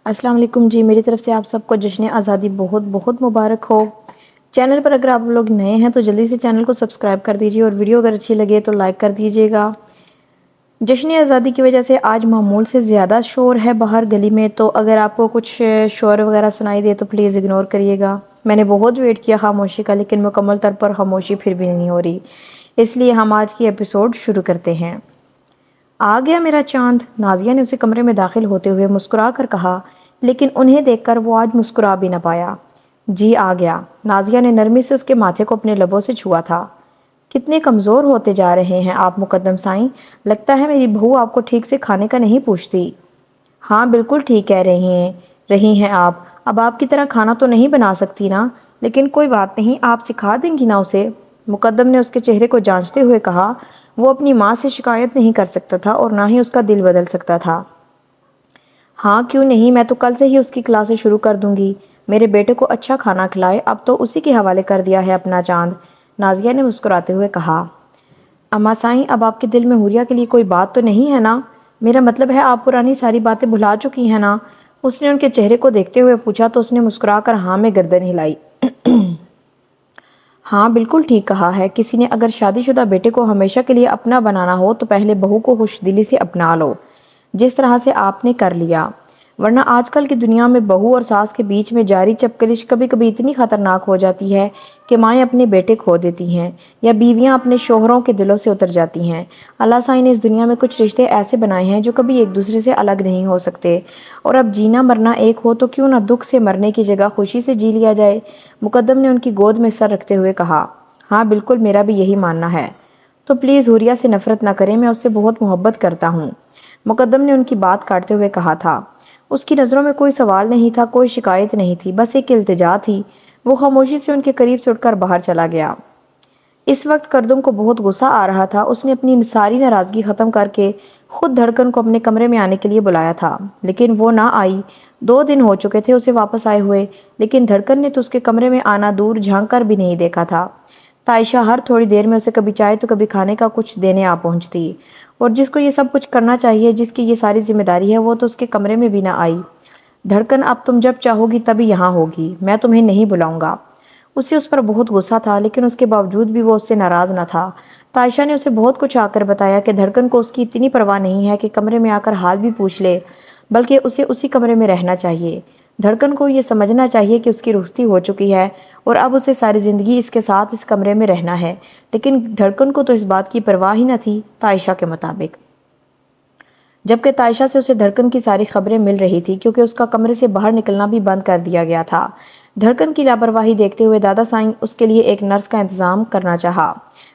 السلام علیکم جی، میری طرف سے آپ سب کو جشن آزادی بہت بہت مبارک ہو۔ چینل پر اگر آپ لوگ نئے ہیں تو جلدی سے چینل کو سبسکرائب کر دیجئے اور ویڈیو اگر اچھی لگے تو لائک کر دیجئے گا۔ جشن آزادی کی وجہ سے آج معمول سے زیادہ شور ہے باہر گلی میں، تو اگر آپ کو کچھ شور وغیرہ سنائی دے تو پلیز اگنور کریے گا۔ میں نے بہت ویٹ کیا خاموشی کا، لیکن مکمل طور پر خاموشی پھر بھی نہیں ہو رہی، اس لیے ہم آج کی ایپیسوڈ شروع کرتے ہیں۔ آ گیا میرا چاند، نازیہ نے اسے کمرے میں داخل ہوتے ہوئے مسکرا کر کہا، لیکن انہیں دیکھ کر وہ آج مسکرا بھی نہ پایا۔ جی آ گیا، نازیہ نے نرمی سے اس کے ماتھے کو اپنے لبوں سے چھوا تھا۔ کتنے کمزور ہوتے جا رہے ہیں آپ مقدم سائیں، لگتا ہے میری بہو آپ کو ٹھیک سے کھانے کا نہیں پوچھتی۔ ہاں بالکل ٹھیک کہہ رہی ہیں آپ، اب آپ کی طرح کھانا تو نہیں بنا سکتی نا، لیکن کوئی بات نہیں، آپ سکھا دیں گی نا اسے۔ مقدم نے اس کے چہرے کو جانچتے ہوئے کہا، وہ اپنی ماں سے شکایت نہیں کر سکتا تھا اور نہ ہی اس کا دل بدل سکتا تھا۔ ہاں کیوں نہیں، میں تو کل سے ہی اس کی کلاسیں شروع کر دوں گی۔ میرے بیٹے کو اچھا کھانا کھلائے، اب تو اسی کے حوالے کر دیا ہے اپنا چاند، نازیہ نے مسکراتے ہوئے کہا۔ اماں سائیں، اب آپ کے دل میں حوریہ کے لیے کوئی بات تو نہیں ہے نا؟ میرا مطلب ہے آپ پرانی ساری باتیں بھلا چکی ہیں نا؟ اس نے ان کے چہرے کو دیکھتے ہوئے پوچھا تو اس نے مسکرا کر ہاں میں گردن ہلائی۔ ہاں بالکل ٹھیک کہا ہے، کسی نے اگر شادی شدہ بیٹے کو ہمیشہ کے لیے اپنا بنانا ہو تو پہلے بہو کو خوش دلی سے اپنا لو، جس طرح سے آپ نے کر لیا، ورنہ آج کل کی دنیا میں بہو اور ساس کے بیچ میں جاری چپکلش کبھی کبھی اتنی خطرناک ہو جاتی ہے کہ مائیں اپنے بیٹے کھو دیتی ہیں یا بیویاں اپنے شوہروں کے دلوں سے اتر جاتی ہیں۔ اللہ سائیں نے اس دنیا میں کچھ رشتے ایسے بنائے ہیں جو کبھی ایک دوسرے سے الگ نہیں ہو سکتے، اور اب جینا مرنا ایک ہو تو کیوں نہ دکھ سے مرنے کی جگہ خوشی سے جی لیا جائے۔ مقدم نے ان کی گود میں سر رکھتے ہوئے کہا، ہاں بالکل میرا بھی یہی ماننا ہے، تو پلیز حوریہ سے نفرت نہ کریں، میں اس سے بہت محبت کرتا ہوں، مقدم نے ان کی بات کاٹتے ہوئے کہا تھا۔ اس کی نظروں میں کوئی سوال نہیں تھا، کوئی شکایت نہیں تھی، بس ایک التجا تھی۔ وہ خاموشی سے ان کے قریب سے اٹھ کر باہر چلا گیا۔ اس وقت کردم کو بہت غصہ آ رہا تھا، اس نے اپنی ساری ناراضگی ختم کر کے خود دھڑکن کو اپنے کمرے میں آنے کے لیے بلایا تھا، لیکن وہ نہ آئی۔ 2 دن ہو چکے تھے اسے واپس آئے ہوئے، لیکن دھڑکن نے تو اس کے کمرے میں آنا دور جھانک کر بھی نہیں دیکھا تھا۔ تائشہ ہر تھوڑی دیر میں اسے کبھی چائے تو کبھی کھانے کا کچھ دینے آ پہنچتی، اور جس کو یہ سب کچھ کرنا چاہیے، جس کی یہ ساری ذمہ داری ہے، وہ تو اس کے کمرے میں بھی نہ آئی۔ دھڑکن اب تم جب چاہو گی تبھی یہاں ہوگی، میں تمہیں نہیں بلاؤں گا۔ اسے اس پر بہت غصہ تھا، لیکن اس کے باوجود بھی وہ اس سے ناراض نہ تھا۔ تائشہ نے اسے بہت کچھ آ کر بتایا کہ دھڑکن کو اس کی اتنی پرواہ نہیں ہے کہ کمرے میں آ کر حال بھی پوچھ لے، بلکہ اسے اسی کمرے میں رہنا چاہیے۔ دھڑکن کو یہ سمجھنا چاہیے کہ اس کی رخصتی ہو چکی ہے اور اب اسے ساری زندگی اس کے ساتھ اس کمرے میں رہنا ہے، لیکن دھڑکن کو تو اس بات کی پرواہ ہی نہ تھی، تائشہ کے مطابق۔ جبکہ تائشہ سے اسے دھڑکن کی ساری خبریں مل رہی تھی، کیونکہ اس کا کمرے سے باہر نکلنا بھی بند کر دیا گیا تھا۔ دھڑکن کی لاپرواہی دیکھتے ہوئے دادا سائیں اس کے لیے ایک نرس کا انتظام کرنا چاہا،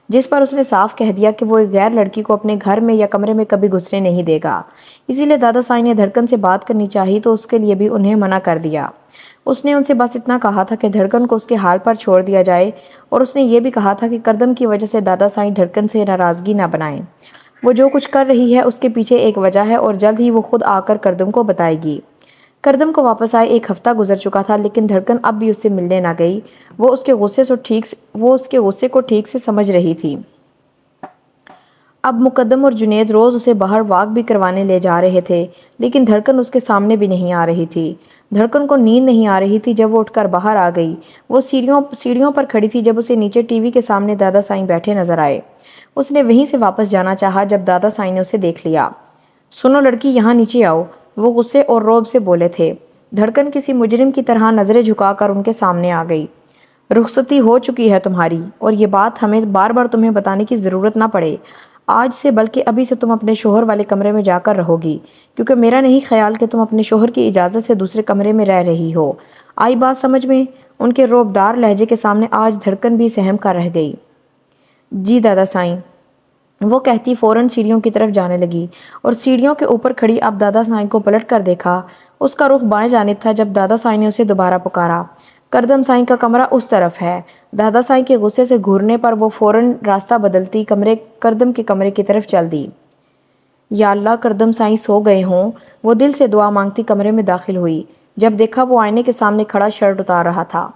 جس پر اس نے صاف کہہ دیا کہ وہ ایک غیر لڑکی کو اپنے گھر میں یا کمرے میں کبھی گھسنے نہیں دے گا۔ اسی لیے دادا سائیں نے دھڑکن سے بات کرنی چاہی تو اس کے لیے بھی انہیں منع کر دیا۔ اس نے ان سے بس اتنا کہا تھا کہ دھڑکن کو اس کے حال پر چھوڑ دیا جائے، اور اس نے یہ بھی کہا تھا کہ کردم کی وجہ سے دادا سائیں دھڑکن سے ناراضگی نہ بنائیں۔ وہ جو کچھ کر رہی ہے اس کے پیچھے ایک وجہ ہے، اور جلد ہی وہ خود آ کر کردم کو بتائے گی۔ کردم کو واپس آئے 1 ہفتہ گزر چکا تھا، لیکن دھڑکن اب بھی اس سے ملنے نہ گئی۔ وہ اس کے غصے کو ٹھیک سے سمجھ رہی تھی۔ اب مقدم اور جنید روز اسے باہر واک بھی کروانے لے جا رہے تھے، لیکن دھڑکن اس کے سامنے بھی نہیں آ رہی تھی۔ دھڑکن کو نیند نہیں آ رہی تھی جب وہ اٹھ کر باہر آ گئی۔ وہ سیڑھیوں پر کھڑی تھی جب اسے نیچے ٹی وی کے سامنے دادا سائیں بیٹھے نظر آئے۔ اس نے وہیں سے واپس جانا چاہا جب دادا سائیں نے اسے دیکھ لیا۔ سنو لڑکی، یہاں نیچے آؤ، وہ غصے اور رعب سے بولے تھے۔ دھڑکن کسی مجرم کی طرح نظریں جھکا کر ان کے سامنے آ گئی۔ رخصتی ہو چکی ہے تمہاری، اور یہ بات ہمیں بار بار تمہیں بتانے کی ضرورت نہ پڑے۔ آج سے بلکہ ابھی سے تم اپنے شوہر والے کمرے میں جا کر رہو گی، کیونکہ میرا نہیں خیال کہ تم اپنے شوہر کی اجازت سے دوسرے کمرے میں رہ رہی ہو۔ آئی بات سمجھ میں؟ ان کے رعبدار لہجے کے سامنے آج دھڑکن بھی سہم کر رہ گئی۔ جی دادا سائیں، وہ کہتی فوراً سیڑھیوں کی طرف جانے لگی، اور سیڑھیوں کے اوپر کھڑی اب دادا سائیں کو پلٹ کر دیکھا۔ اس کا رخ بائیں جانب تھا جب دادا سائیں نے اسے دوبارہ پکارا۔ کردم سائیں کا کمرہ اس طرف ہے۔ دادا سائیں کے غصے سے گھورنے پر وہ فوراً راستہ بدلتی کردم کے کمرے کی طرف چل دی۔ یا اللہ کردم سائیں سو گئے ہوں، وہ دل سے دعا مانگتی کمرے میں داخل ہوئی، جب دیکھا وہ آئینے کے سامنے کھڑا شرٹ اتار رہا تھا۔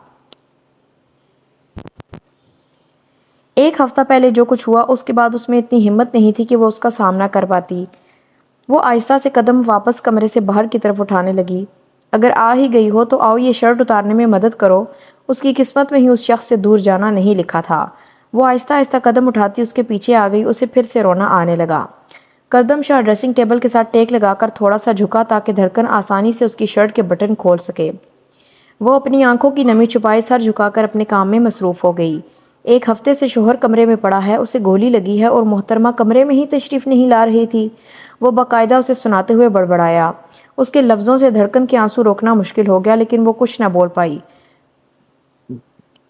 1 ہفتہ پہلے جو کچھ ہوا اس کے بعد اس میں اتنی ہمت نہیں تھی کہ وہ اس کا سامنا کر پاتی۔ وہ آہستہ سے قدم واپس کمرے سے باہر کی طرف اٹھانے لگی۔ اگر آ ہی گئی ہو تو آؤ یہ شرٹ اتارنے میں مدد کرو۔ اس کی قسمت میں ہی اس شخص سے دور جانا نہیں لکھا تھا۔ وہ آہستہ آہستہ قدم اٹھاتی اس کے پیچھے آ گئی، اسے پھر سے رونا آنے لگا۔ کردم شاہ ڈریسنگ ٹیبل کے ساتھ ٹیک لگا کر تھوڑا سا جھکا تاکہ دھڑکن آسانی سے اس کی شرٹ کے بٹن کھول سکے۔ وہ اپنی آنکھوں کی نمی چھپائے سر جھکا کر اپنے کام میں مصروف ہو گئی۔ ایک ہفتے سے شوہر کمرے میں پڑا ہے، اسے گولی لگی ہے اور محترمہ کمرے میں ہی تشریف نہیں لا رہی تھی۔ وہ باقاعدہ اسے سناتے ہوئے بڑبڑایا۔ اس کے لفظوں سے دھڑکن کے آنسو روکنا مشکل ہو گیا، لیکن وہ کچھ نہ بول پائی۔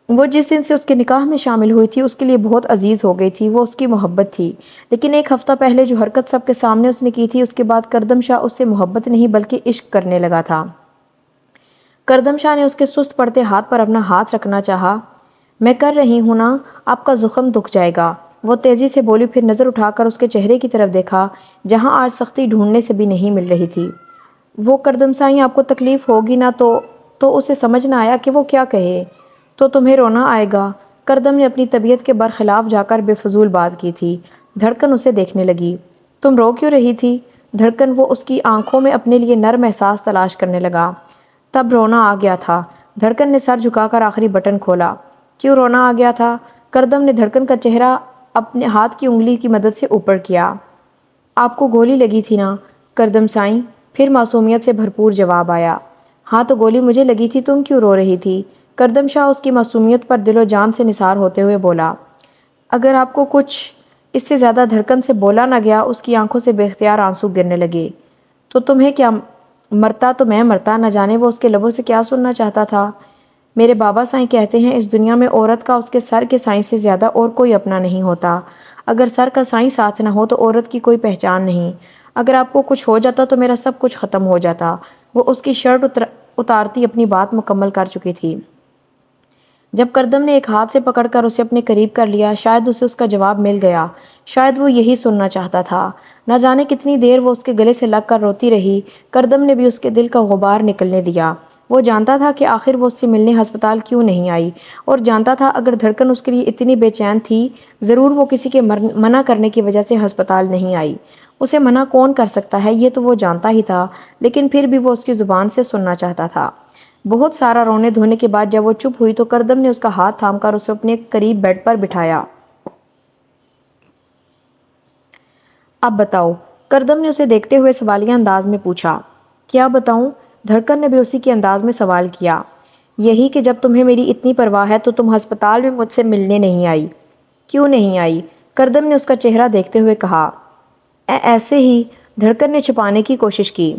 وہ جس دن سے اس کے نکاح میں شامل ہوئی تھی اس کے لیے بہت عزیز ہو گئی تھی، وہ اس کی محبت تھی۔ لیکن ایک ہفتہ پہلے جو حرکت سب کے سامنے اس نے کی تھی، اس کے بعد کردم شاہ اس سے محبت نہیں بلکہ عشق کرنے لگا تھا۔ کردم شاہ نے اس کے سست پڑتے ہاتھ پر اپنا ہاتھ رکھنا چاہا۔ میں کر رہی ہوں نا، آپ کا زخم دکھ جائے گا، وہ تیزی سے بولی، پھر نظر اٹھا کر اس کے چہرے کی طرف دیکھا جہاں آج سختی ڈھونڈنے سے بھی نہیں مل رہی تھی۔ وہ کردم سائیں آپ کو تکلیف ہوگی نا تو اسے سمجھ نہ آیا کہ وہ کیا کہے۔ تو تمہیں رونا آئے گا۔ کردم نے اپنی طبیعت کے برخلاف جا کر بے فضول بات کی تھی۔ دھڑکن اسے دیکھنے لگی۔ تم رو کیوں رہی تھی؟ دھڑکن وہ اس کی آنکھوں میں اپنے لیے نرم احساس تلاش کرنے لگا۔ تب رونا آ گیا تھا۔ دھڑکن نے سر جھکا کر آخری بٹن کھولا۔ کیوں رونا آ گیا تھا؟ کردم نے دھڑکن کا چہرہ اپنے ہاتھ کی انگلی کی مدد سے اوپر کیا۔ آپ کو گولی لگی تھی نا کردم سائیں؟ پھر معصومیت سے بھرپور جواب آیا۔ ہاں تو گولی مجھے لگی تھی، تم کیوں رو رہی تھی؟ کردم شاہ اس کی معصومیت پر دل و جان سے نثار ہوتے ہوئے بولا۔ اگر آپ کو کچھ اس سے زیادہ دھڑکن سے بولا نہ گیا، اس کی آنکھوں سے بے اختیار آنسو گرنے لگے۔ تو تمہیں کیا، مرتا تو میں مرتا، نہ جانے وہ اس کے لبوں سے کیا سننا چاہتا تھا۔ میرے بابا سائیں کہتے ہیں اس دنیا میں عورت کا اس کے سر کے سائیں سے زیادہ اور کوئی اپنا نہیں ہوتا۔ اگر سر کا سائیں ساتھ نہ ہو تو عورت کی کوئی پہچان نہیں۔ اگر آپ کو کچھ ہو جاتا تو میرا سب کچھ ختم ہو جاتا۔ وہ اس کی شرٹ اتارتی اپنی بات مکمل کر چکی تھی جب کردم نے ایک ہاتھ سے پکڑ کر اسے اپنے قریب کر لیا۔ شاید اسے اس کا جواب مل گیا، شاید وہ یہی سننا چاہتا تھا۔ نہ جانے کتنی دیر وہ اس کے گلے سے لگ کر روتی رہی۔ کردم نے بھی اس کے دل کا غبار نکلنے دیا۔ وہ جانتا تھا کہ آخر وہ اس سے ملنے ہسپتال کیوں نہیں آئی، اور جانتا تھا اگر دھڑکن اس کے لیے اتنی بے چین تھی، ضرور وہ کسی کے منع کرنے کی وجہ سے ہسپتال نہیں آئی۔ اسے منع کون کر سکتا ہے یہ تو وہ جانتا ہی تھا، لیکن پھر بھی وہ اس کی زبان سے سننا چاہتا تھا۔ بہت سارا رونے دھونے کے بعد جب وہ چپ ہوئی تو کردم نے اس کا ہاتھ تھام کر اسے اپنے قریب بیڈ پر بٹھایا۔ اب بتاؤ، کردم نے اسے دیکھتے ہوئے سوالیہ انداز میں پوچھا۔ کیا بتاؤں؟ دھڑکن نے بھی اسی کے انداز میں سوال کیا۔ یہی کہ جب تمہیں میری اتنی پرواہ ہے تو تم ہسپتال میں مجھ سے ملنے نہیں آئی۔ کیوں نہیں آئی؟ کردم نے اس کا چہرہ دیکھتے ہوئے کہا۔ ایسے ہی، دھڑکن نے چھپانے کی کوشش کی۔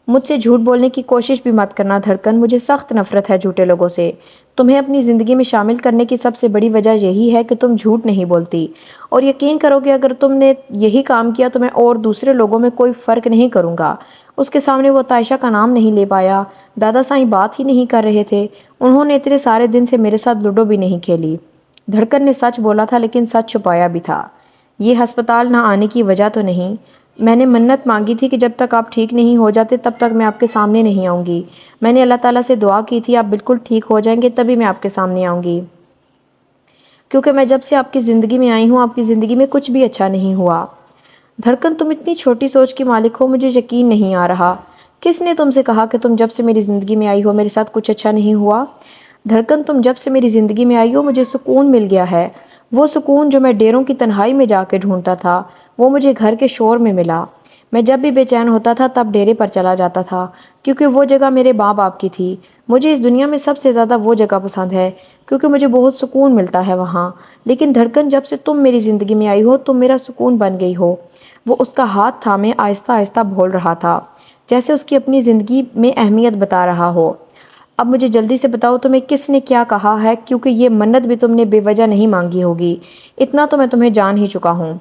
مجھ سے جھوٹ بولنے کی کوشش بھی مت کرنا دھڑکن، مجھے سخت نفرت ہے جھوٹے لوگوں سے۔ تمہیں اپنی زندگی میں شامل کرنے کی سب سے بڑی وجہ یہی ہے کہ تم جھوٹ نہیں بولتی، اور یقین کرو کہ اگر تم نے یہی کام کیا تو میں اور دوسرے لوگوں میں کوئی فرق نہیں کروں گا۔ اس کے سامنے وہ عائشہ کا نام نہیں لے پایا۔ دادا سائیں بات ہی نہیں کر رہے تھے، انہوں نے اتنے سارے دن سے میرے ساتھ لوڈو بھی نہیں کھیلی۔ دھڑکن نے سچ بولا تھا لیکن سچ چھپایا بھی تھا۔ یہ ہسپتال نہ آنے کی وجہ تو نہیں، میں نے منت مانگی تھی کہ جب تک آپ ٹھیک نہیں ہو جاتے تب تک میں آپ کے سامنے نہیں آؤں گی۔ میں نے اللہ تعالیٰ سے دعا کی تھی آپ بالکل ٹھیک ہو جائیں گے تبھی میں آپ کے سامنے آؤں گی، کیونکہ میں جب سے آپ کی زندگی میں آئی ہوں آپ کی زندگی میں کچھ بھی اچھا نہیں ہوا۔ دھڑکن تم اتنی چھوٹی سوچ کی مالک ہو، مجھے یقین نہیں آ رہا۔ کس نے تم سے کہا کہ تم جب سے میری زندگی میں آئی ہو میرے ساتھ کچھ اچھا نہیں ہوا؟ دھڑکن تم جب سے میری زندگی میں آئی ہو مجھے سکون مل گیا ہے، وہ سکون جو میں ڈیروں کی تنہائی میں جا کے ڈھونڈتا تھا وہ مجھے گھر کے شور میں ملا۔ میں جب بھی بے چین ہوتا تھا تب ڈیرے پر چلا جاتا تھا، کیونکہ وہ جگہ میرے ماں باپ کی تھی۔ مجھے اس دنیا میں سب سے زیادہ وہ جگہ پسند ہے کیونکہ مجھے بہت سکون ملتا ہے وہاں۔ لیکن دھڑکن جب سے تم میری زندگی میں آئی ہو تم میرا سکون بن گئی ہو۔ وہ اس کا ہاتھ تھامے آہستہ آہستہ بول رہا تھا، جیسے اس کی اپنی زندگی میں اہمیت بتا رہا ہو۔ اب مجھے جلدی سے بتاؤ تمہیں کس نے کیا کہا ہے، کیونکہ یہ منت بھی تم نے بے وجہ نہیں مانگی ہوگی، اتنا تو میں تمہیں جان ہی چکا ہوں۔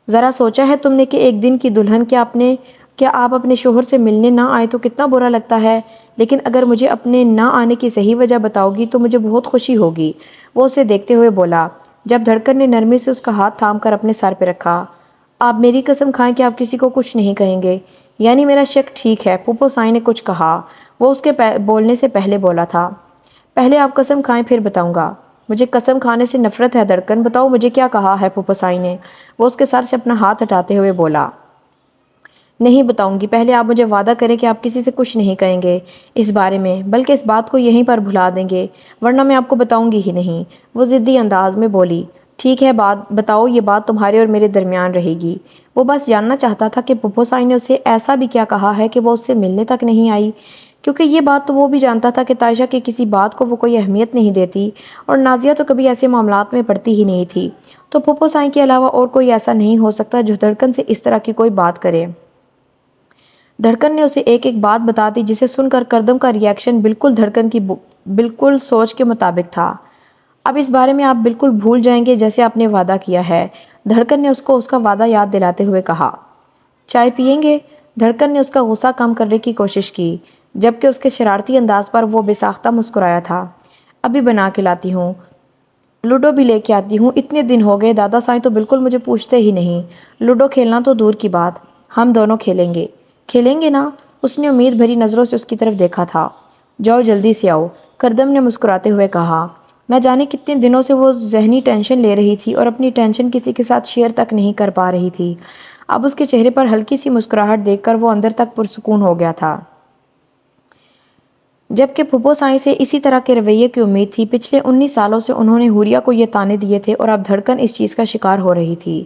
ذرا سوچا ہے تم نے کہ ایک دن کی دلہن کیا آپ اپنے شوہر سے ملنے نہ آئے تو کتنا برا لگتا ہے، لیکن اگر مجھے اپنے نہ آنے کی صحیح وجہ بتاؤ گی تو مجھے بہت خوشی ہوگی، وہ اسے دیکھتے ہوئے بولا، جب دھڑکن نے نرمی سے اس کا ہاتھ تھام کر اپنے سر پہ رکھا۔ آپ میری قسم کھائیں کہ آپ کسی کو کچھ نہیں کہیں گے، یعنی میرا شک ٹھیک ہے؟ پھوپھو سائیں نے کچھ کہا، وہ اس کے بولنے سے پہلے بولا تھا۔ پہلے آپ قسم کھائیں پھر بتاؤں گا۔ مجھے قسم کھانے سے نفرت ہے دھڑکن، بتاؤ مجھے کیا کہا ہے پھوپھو سائیں نے، وہ اس کے سر سے اپنا ہاتھ ہٹاتے ہوئے بولا۔ نہیں بتاؤں گی، پہلے آپ مجھے وعدہ کریں کہ آپ کسی سے کچھ نہیں کہیں گے اس بارے میں، بلکہ اس بات کو یہیں پر بھلا دیں گے، ورنہ میں آپ کو بتاؤں گی ہی نہیں۔ وہ ضدی انداز میں بولی۔ ٹھیک ہے، بات بتاؤ، یہ بات تمہارے اور میرے درمیان رہے گی۔ وہ بس جاننا چاہتا تھا کہ پھپھو سائی نے اسے ایسا بھی کیا کہا ہے کہ وہ اس سے ملنے تک نہیں آئی، کیونکہ یہ بات تو وہ بھی جانتا تھا کہ تائشہ کی کسی بات کو وہ کوئی اہمیت نہیں دیتی، اور نازیہ تو کبھی ایسے معاملات میں پڑتی ہی نہیں تھی، تو پھپھو سائی کے علاوہ اور کوئی ایسا نہیں ہو سکتا جو دھڑکن سے اس طرح کی کوئی بات کرے۔ دھڑکن نے اسے ایک ایک بات بتا دی، جسے سن کر کردم کا ری ایکشن بالکل دھڑکن کی بالکل سوچ کے مطابق تھا۔ اب اس بارے میں آپ بالکل بھول جائیں گے جیسے آپ نے وعدہ کیا ہے، دھڑکن نے اس کو اس کا وعدہ یاد دلاتے ہوئے کہا۔ چائے پئیں گے؟ دھڑکن نے اس کا غصہ کم کرنے کی کوشش کی، جبکہ اس کے شرارتی انداز پر وہ بے ساختہ مسکرایا تھا۔ ابھی بنا کے لاتی ہوں، لوڈو بھی لے کے آتی ہوں، اتنے دن ہو گئے دادا سائیں تو بالکل مجھے پوچھتے ہی نہیں، لوڈو کھیلنا تو دور کی بات، ہم دونوں کھیلیں گے۔ کھیلیں گے نا؟ اس نے امید بھری نظروں سے اس کی طرف دیکھا تھا۔ جاؤ جلدی سے آؤ، کردم نے مسکراتے ہوئے کہا۔ نہ جانے کتنے دنوں سے وہ ذہنی ٹینشن لے رہی تھی اور اپنی ٹینشن کسی کے ساتھ شیئر تک نہیں کر پا رہی تھی۔ اب اس کے چہرے پر ہلکی سی مسکراہٹ دیکھ کر وہ اندر تک پرسکون ہو گیا تھا۔ جبکہ پھپھو سائیں سے اسی طرح کے رویے کی امید تھی، پچھلے 19 سالوں سے انہوں نے حوریہ کو یہ طعنے دیے تھے، اور اب دھڑکن اس چیز کا شکار ہو رہی تھی،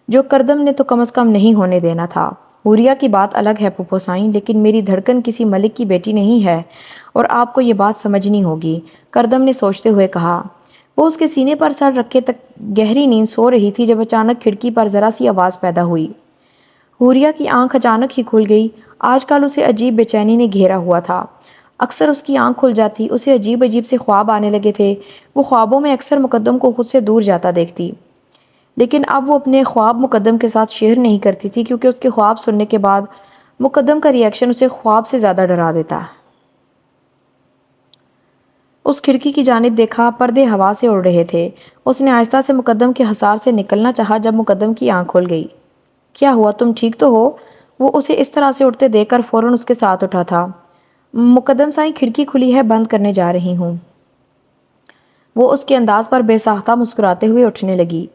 جو کردم نے تو کم از کم نہیں ہونے دینا تھا۔ حوریہ کی بات الگ ہے پھپھو سائیں، لیکن میری دھڑکن کسی ملک کی بیٹی نہیں ہے، اور آپ کو یہ بات سمجھنی ہوگی، کردم نے سوچتے ہوئے کہا۔ وہ اس کے سینے پر سر رکھے تک گہری نیند سو رہی تھی جب اچانک کھڑکی پر ذرا سی آواز پیدا ہوئی۔ حوریہ کی آنکھ اچانک ہی کھل گئی۔ آج کل اسے عجیب بے چینی نے گھیرا ہوا تھا۔ اکثر اس کی آنکھ کھل جاتی، اسے عجیب عجیب سے خواب آنے لگے تھے، وہ خوابوں میں اکثر مقدم کو خود سے دور جاتا دیکھتی، لیکن اب وہ اپنے خواب مقدم کے ساتھ شیئر نہیں کرتی تھی، کیونکہ اس کے خواب سننے کے بعد مقدم کا ری ایکشن اسے خواب سے زیادہ ڈرا دیتا۔ اس کھڑکی کی جانب دیکھا، پردے ہوا سے اڑ رہے تھے۔ اس نے آہستہ سے مقدم کے حصار سے نکلنا چاہا جب مقدم کی آنکھ کھل گئی۔ کیا ہوا، تم ٹھیک تو ہو؟ وہ اسے اس طرح سے اٹھتے دیکھ کر فوراً اس کے ساتھ اٹھا تھا۔ مقدم سائیں، کھڑکی کھلی ہے، بند کرنے جا رہی ہوں۔ وہ اس کے انداز پر بے ساختہ مسکراتے ہوئے اٹھنے لگی۔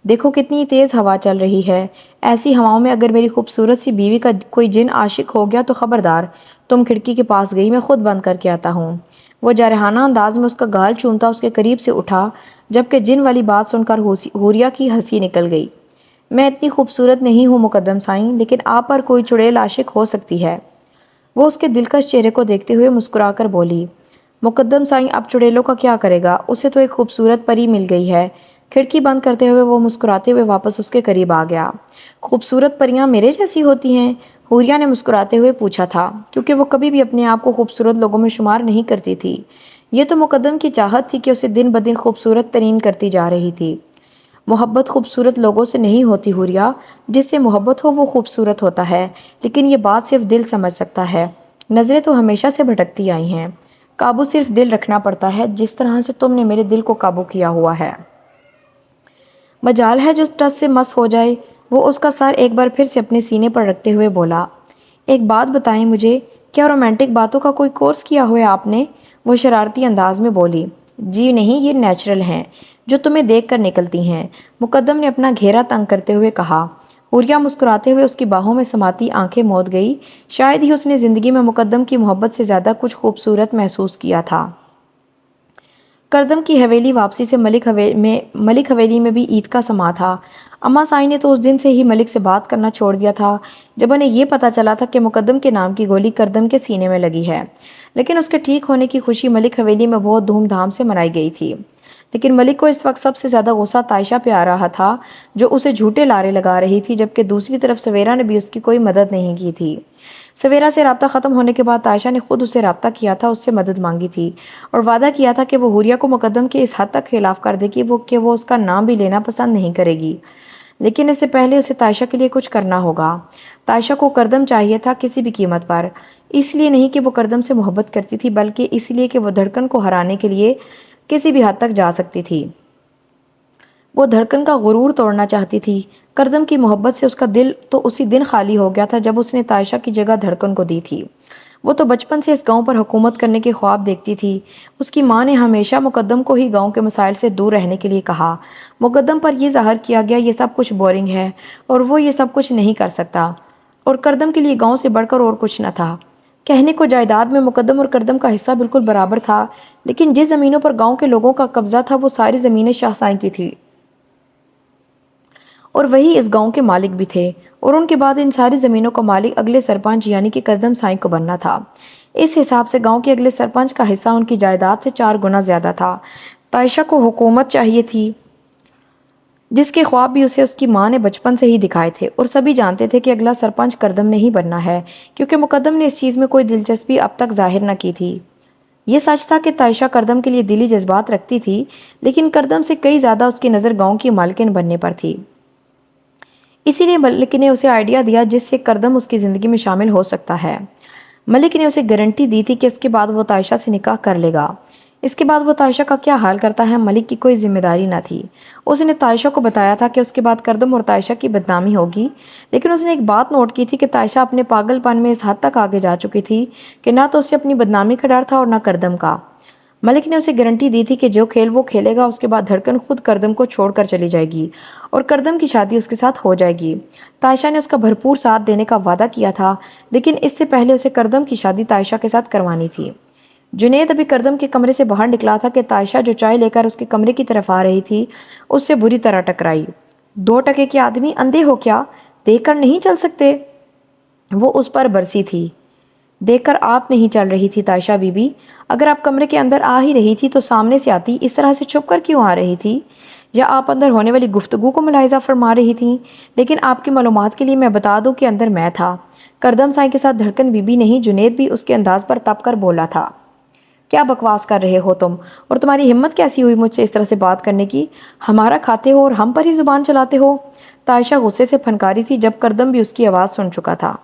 دیکھو کتنی تیز ہوا چل رہی ہے، ایسی ہواؤں میں اگر میری خوبصورت سی بیوی کا کوئی جن عاشق ہو گیا تو خبردار، تم کھڑکی کے پاس گئی، میں خود بند کر کے آتا ہوں۔ وہ جارحانہ انداز میں اس کا گال چومتا اس کے قریب سے اٹھا، جبکہ جن والی بات سن کر حوریہ کی ہنسی نکل گئی۔ میں اتنی خوبصورت نہیں ہوں مقدم سائیں، لیکن آپ پر کوئی چڑیل عاشق ہو سکتی ہے۔ وہ اس کے دلکش چہرے کو دیکھتے ہوئے مسکرا کر بولی۔ مقدم سائیں اب چڑیلوں کا کیا کرے گا، اسے تو ایک خوبصورت پری مل گئی ہے۔ کھڑکی بند کرتے ہوئے وہ مسکراتے ہوئے واپس اس کے قریب آ گیا۔ خوبصورت پریاں میرے جیسی ہوتی ہیں؟ حوریہ نے مسکراتے ہوئے پوچھا تھا، کیونکہ وہ کبھی بھی اپنے آپ کو خوبصورت لوگوں میں شمار نہیں کرتی تھی۔ یہ تو مقدم کی چاہت تھی کہ اسے دن بدن خوبصورت ترین کرتی جا رہی تھی۔ محبت خوبصورت لوگوں سے نہیں ہوتی حوریہ، جس سے محبت ہو وہ خوبصورت ہوتا ہے، لیکن یہ بات صرف دل سمجھ سکتا ہے۔ نظریں تو ہمیشہ سے بھٹکتی آئی ہیں، قابو صرف دل رکھنا پڑتا ہے، جس طرح سے تم نے میرے دل کو قابو کیا ہوا ہے۔ مجال ہے جو ٹس سے مس ہو جائے۔ وہ اس کا سر ایک بار پھر سے اپنے سینے پر رکھتے ہوئے بولا۔ ایک بات بتائیں مجھے، کیا رومانٹک باتوں کا کوئی کورس کیا ہوا ہے آپ نے؟ وہ شرارتی انداز میں بولی۔ جی نہیں، یہ نیچرل ہیں، جو تمہیں دیکھ کر نکلتی ہیں، مقدم نے اپنا گھیرا تنگ کرتے ہوئے کہا۔ حوریہ مسکراتے ہوئے اس کی باہوں میں سماتی آنکھیں موند گئی، شاید ہی اس نے زندگی میں مقدم کی محبت سے زیادہ کچھ خوبصورت محسوس کیا تھا۔ کردم کی حویلی واپسی سے ملک حویلی میں بھی عید کا سما تھا۔ اماں سائیں نے تو اس دن سے ہی ملک سے بات کرنا چھوڑ دیا تھا جب انہیں یہ پتہ چلا تھا کہ مقدم کے نام کی گولی کردم کے سینے میں لگی ہے، لیکن اس کے ٹھیک ہونے کی خوشی ملک حویلی میں بہت دھوم دھام سے منائی گئی تھی۔ لیکن ملک کو اس وقت سب سے زیادہ غصہ تائشہ پہ آ رہا تھا، جو اسے جھوٹے لارے لگا رہی تھی، جبکہ دوسری طرف سویرا نے بھی اس کی کوئی مدد نہیں کی تھی۔ سویرا سے رابطہ ختم ہونے کے بعد تائشہ نے خود اسے رابطہ کیا تھا، اس سے مدد مانگی تھی، اور وعدہ کیا تھا کہ وہ حوریہ کو مقدم کے اس حد تک خلاف کر دے کہ وہ اس کا نام بھی لینا پسند نہیں کرے گی۔ لیکن اس سے پہلے اسے تائشہ کے لیے کچھ کرنا ہوگا۔ تائشہ کو کردم چاہیے تھا، کسی بھی قیمت پر، اس لیے نہیں کہ وہ کردم سے محبت کرتی تھی، بلکہ اس لیے کہ وہ دھڑکن کو ہرانے کے لیے کسی بھی حد تک جا سکتی تھی۔ وہ دھڑکن کا غرور توڑنا چاہتی تھی۔ کردم کی محبت سے اس کا دل تو اسی دن خالی ہو گیا تھا جب اس نے تائشہ کی جگہ دھڑکن کو دی تھی۔ وہ تو بچپن سے اس گاؤں پر حکومت کرنے کے خواب دیکھتی تھی۔ اس کی ماں نے ہمیشہ مقدم کو ہی گاؤں کے مسائل سے دور رہنے کے لیے کہا۔ مقدم پر یہ ظاہر کیا گیا یہ سب کچھ بورنگ ہے اور وہ یہ سب کچھ نہیں کر سکتا۔ اور کردم کے لیے گاؤں سے بڑھ کر اور کچھ نہ تھا۔ کہنے کو جائیداد میں مقدم اور کردم کا حصہ بالکل برابر تھا، لیکن جس زمینوں پر گاؤں کے لوگوں کا قبضہ تھا وہ ساری زمینیں شاہ سائیں کی تھی، اور وہی اس گاؤں کے مالک بھی تھے، اور ان کے بعد ان ساری زمینوں کا مالک اگلے سرپنچ یعنی کہ کردم سائیں کو بننا تھا۔ اس حساب سے گاؤں کے اگلے سرپنچ کا حصہ ان کی جائیداد سے 4 گنا زیادہ تھا۔ تائشہ کو حکومت چاہیے تھی، جس کے خواب بھی اسے اس کی ماں نے بچپن سے ہی دکھائے تھے، اور سبھی جانتے تھے کہ اگلا سرپنچ کردم نے ہی بننا ہے، کیونکہ مقدم نے اس چیز میں کوئی دلچسپی اب تک ظاہر نہ کی تھی۔ یہ سچ تھا کہ تائشہ کردم کے لیے دلی جذبات رکھتی تھی، لیکن کردم سے کئی زیادہ اس کی نظر گاؤں کی مالکن بننے پر تھی۔ اسی لیے ملک نے اسے آئیڈیا دیا جس سے کردم اس کی زندگی میں شامل ہو سکتا ہے۔ ملک نے اسے گارنٹی دی تھی کہ اس کے بعد وہ تائشہ سے نکاح کر لے گا۔ اس کے بعد وہ تائشہ کا کیا حال کرتا ہے ملک کی کوئی ذمہ داری نہ تھی۔ اس نے تائشہ کو بتایا تھا کہ اس کے بعد کردم اور تائشہ کی بدنامی ہوگی، لیکن اس نے ایک بات نوٹ کی تھی کہ تائشہ اپنے پاگل پن میں اس حد تک آگے جا چکی تھی کہ نہ تو اسے اپنی بدنامی کا ڈر تھا اور نہ کردم کا۔ ملک نے اسے گارنٹی دی تھی کہ جو کھیل وہ کھیلے گا اس کے بعد دھڑکن خود کردم کو چھوڑ کر چلی جائے گی اور کردم کی شادی اس کے ساتھ ہو جائے گی۔ تائشہ نے اس کا بھرپور ساتھ دینے کا وعدہ کیا تھا، لیکن اس سے پہلے اسے کردم کی شادی تائشہ کے ساتھ کروانی تھی۔ جنید ابھی کردم کے کمرے سے باہر نکلا تھا کہ تائشہ جو چائے لے کر اس کے کمرے کی طرف آ رہی تھی اس سے بری طرح ٹکرائی۔ 2 ٹکے کے آدمی، اندھے ہو کیا؟ دیکھ کر نہیں چل سکتے؟ وہ اس پر برسی تھی۔ دیکھ کر آپ نہیں چل رہی تھی تائشہ بی بی، اگر آپ کمرے کے اندر آ ہی رہی تھی تو سامنے سے آتی، اس طرح سے چھپ کر کیوں آ رہی تھی؟ یا آپ اندر ہونے والی گفتگو کو ملاحظہ فرما رہی تھیں؟ لیکن آپ کی معلومات کے لیے میں بتا دوں کہ اندر میں تھا۔ کردم سائیں کے ساتھ دھڑکن بی بی نہیں، جنید بھی اس کے انداز پر تپ کر بولا تھا۔ کیا بکواس کر رہے ہو تم؟ اور تمہاری ہمت کیسی ہوئی مجھ سے اس طرح سے بات کرنے کی؟ ہمارا کھاتے ہو اور ہم پر ہی زبان چلاتے ہو؟ تائشہ غصے سے پھنکاری تھی جب کردم بھی اس کی آواز سن چکا تھا۔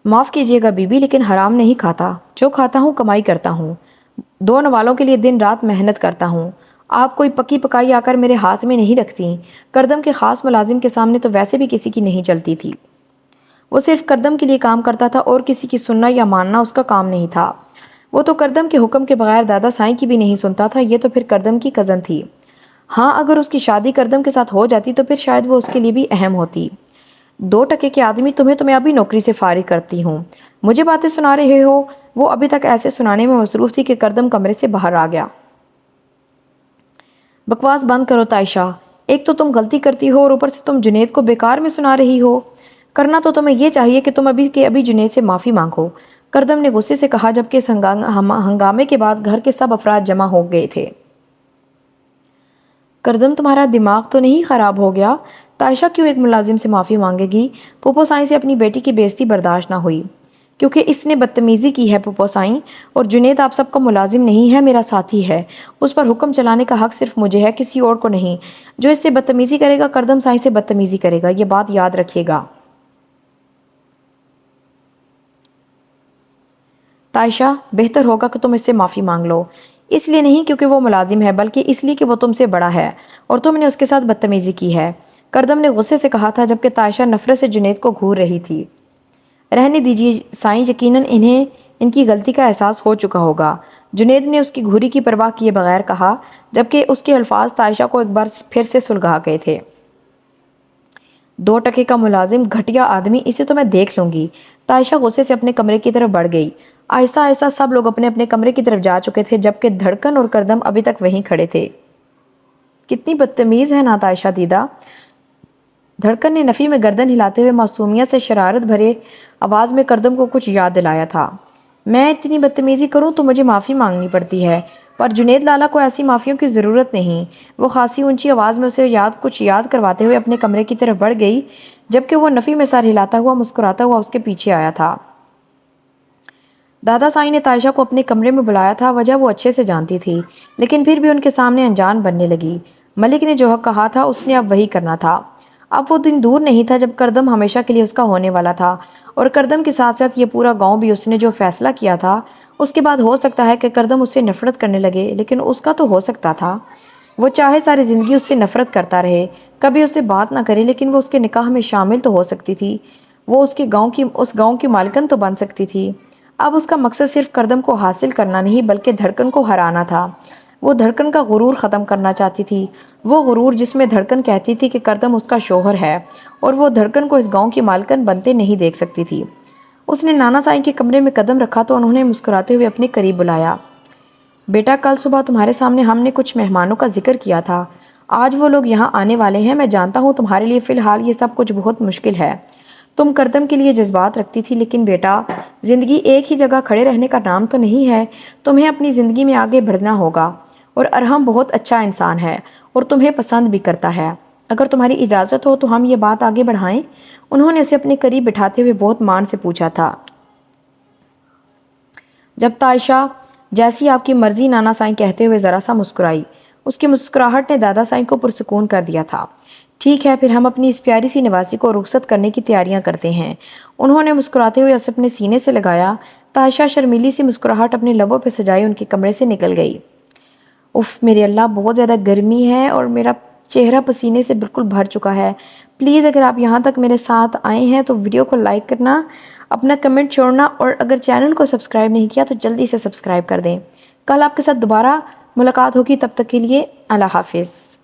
معاف کیجیے گا بی بی، لیکن حرام نہیں کھاتا، جو کھاتا ہوں کمائی کرتا ہوں، 2 نوالوں کے لیے دن رات محنت کرتا ہوں۔ آپ کوئی پکی پکائی آ کر میرے ہاتھ میں نہیں رکھتی۔ کردم کے خاص ملازم کے سامنے تو ویسے بھی کسی کی نہیں چلتی تھی۔ وہ صرف کردم کے لیے کام کرتا تھا اور کسی کی سننا یا ماننا اس کا کام نہیں تھا۔ وہ تو کردم کے حکم کے بغیر دادا سائیں کی بھی نہیں سنتا تھا، یہ تو پھر کردم کی کزن تھی۔ ہاں، اگر اس کی شادی کردم کے ساتھ ہو جاتی تو پھر شاید وہ اس کے لیے بھی اہم ہوتی۔ 2 ٹکے کے آدمی، تمہیں ابھی نوکری سے فارغ کرتی ہوں، مجھے باتیں سنا رہے ہو؟ وہ ابھی تک ایسے سنانے میں مصروف تھی کہ کردم کمرے سے باہر آ گیا۔ بکواس بند کرو تائشہ، ایک تو تم غلطی کرتی ہو اور اوپر سے تم جنید کو بیکار میں سنا رہی ہو۔ کرنا تو تمہیں یہ چاہیے کہ تم ابھی جنید سے معافی مانگو، کردم نے غصے سے کہا جبکہ اس ہنگامے کے بعد گھر کے سب افراد جمع ہو گئے تھے۔ کردم، تمہارا دماغ تو نہیں خراب ہو گیا؟ تائشہ کیوں ایک ملازم سے معافی مانگے گی؟ پھوپھو سائیں سے اپنی بیٹی کی بے عزتی برداشت نہ ہوئی۔ کیونکہ اس نے بدتمیزی کی ہے پھوپھو سائیں، اور جنید آپ سب کا ملازم نہیں ہے، میرا ساتھی ہے، اس پر حکم چلانے کا حق صرف مجھے ہے، کسی اور کو نہیں۔ جو اس سے بدتمیزی کرے گا کردم سائیں سے بدتمیزی کرے گا، یہ بات یاد رکھیے گا۔ تائشہ، بہتر ہوگا کہ تم اس سے معافی مانگ لو، اس لیے نہیں کیونکہ وہ ملازم ہے، بلکہ اس لیے کہ وہ تم سے بڑا ہے اور تم نے اس کے ساتھ بدتمیزی کی ہے، کردم نے غصے سے کہا تھا جبکہ تائشہ نفرت سے جنید کو گھور رہی تھی۔ رہنے دیجیے سائیں، یقیناً انہیں ان کی غلطی کا احساس ہو چکا ہوگا، جنید نے اس کی گھوری کی پرواہ کیے بغیر کہا، جبکہ اس کے الفاظ تائشہ کو ایک بار پھر سے سلگا گئے تھے۔ 2 ٹکے کا ملازم، گھٹیا آدمی، اسے تو میں دیکھ لوں گی۔ تائشہ غصے سے اپنے کمرے کی طرف بڑھ گئی۔ آہستہ آہستہ سب لوگ اپنے اپنے کمرے کی طرف جا چکے تھے جبکہ دھڑکن اور کردم ابھی تک وہیں کھڑے تھے۔ کتنی بدتمیز ہے نا تائشہ دیدہ؟ دھڑکن نے نفی میں گردن ہلاتے ہوئے معصومیت سے شرارت بھرے آواز میں کردم کو کچھ یاد دلایا تھا۔ میں اتنی بدتمیزی کروں تو مجھے معافی مانگنی پڑتی ہے، پر جنید لالا کو ایسی معافیوں کی ضرورت نہیں۔ وہ خاصی اونچی آواز میں اسے کچھ یاد کرواتے ہوئے اپنے کمرے کی طرف بڑھ گئی جبکہ وہ نفی میں سر ہلاتا ہوا مسکراتا ہوا اس کے پیچھے آیا تھا۔ دادا سائیں نے تائشہ کو اپنے کمرے میں بلایا تھا، وجہ وہ اچھے سے جانتی تھی، لیکن پھر بھی ان کے سامنے انجان بننے لگی۔ ملک نے جو کہا تھا اس نے اب وہی کرنا تھا۔ اب وہ دن دور نہیں تھا جب کردم ہمیشہ کے لیے اس کا ہونے والا تھا، اور کردم کے ساتھ ساتھ یہ پورا گاؤں بھی اس نے جو فیصلہ کیا تھا اس کے بعد ہو سکتا ہے کہ کردم اس سے نفرت کرنے لگے، لیکن اس کا تو ہو سکتا تھا وہ چاہے ساری زندگی اس سے نفرت کرتا رہے، کبھی اس سے بات نہ کرے، لیکن وہ اس کے نکاح میں شامل تو ہو سکتی تھی، وہ اس گاؤں کی مالکن تو بن سکتی تھی۔ اب اس کا مقصد صرف کردم کو حاصل کرنا نہیں بلکہ دھڑکن کو ہرانا تھا۔ وہ دھڑکن کا غرور ختم کرنا چاہتی تھی، وہ غرور جس میں دھڑکن کہتی تھی کہ کردم اس کا شوہر ہے اور وہ دھڑکن کو اس گاؤں کی مالکن بنتے نہیں دیکھ سکتی تھی۔ اس نے نانا سائیں کے کمرے میں قدم رکھا تو انہوں نے مسکراتے ہوئے اپنے قریب بلایا۔ بیٹا، کل صبح تمہارے سامنے ہم نے کچھ مہمانوں کا ذکر کیا تھا، آج وہ لوگ یہاں آنے والے ہیں۔ میں جانتا ہوں تمہارے لیے فی الحال یہ سب کچھ بہت مشکل ہے، تم کردم کے لیے جذبات رکھتی تھی، لیکن بیٹا، زندگی ایک ہی جگہ کھڑے رہنے کا نام تو نہیں ہے، تمہیں اپنی زندگی میں آگے بڑھنا ہوگا۔ اور ارحم بہت اچھا انسان ہے اور تمہیں پسند بھی کرتا ہے، اگر تمہاری اجازت ہو تو ہم یہ بات آگے بڑھائیں؟ انہوں نے اسے اپنے قریب بٹھاتے ہوئے بہت مان سے پوچھا تھا۔ جب تائشہ جیسی آپ کی مرضی، نانا سائیں کہتے ہوئے ذرا سا مسکرائی۔ اس کی مسکراہٹ نے دادا سائیں کو پرسکون کر دیا تھا۔ ٹھیک ہے، پھر ہم اپنی اس پیاری سی نواسی کو رخصت کرنے کی تیاریاں کرتے ہیں۔ انہوں نے مسکراتے ہوئے اسے اپنے سینے سے لگایا۔ تائشہ شرمیلی سی مسکراہٹ اپنے لبوں پہ سجائے ان کے کمرے سے نکل گئی۔ اف میرے اللہ، بہت زیادہ گرمی ہے اور میرا چہرہ پسینے سے بالکل بھر چکا ہے۔ پلیز اگر آپ یہاں تک میرے ساتھ آئے ہیں تو ویڈیو کو لائک کرنا، اپنا کمنٹ چھوڑنا، اور اگر چینل کو سبسکرائب نہیں کیا تو جلدی سے سبسکرائب کر دیں۔ کل آپ کے ساتھ دوبارہ ملاقات ہوگی، تب تک کے لیے اللہ حافظ۔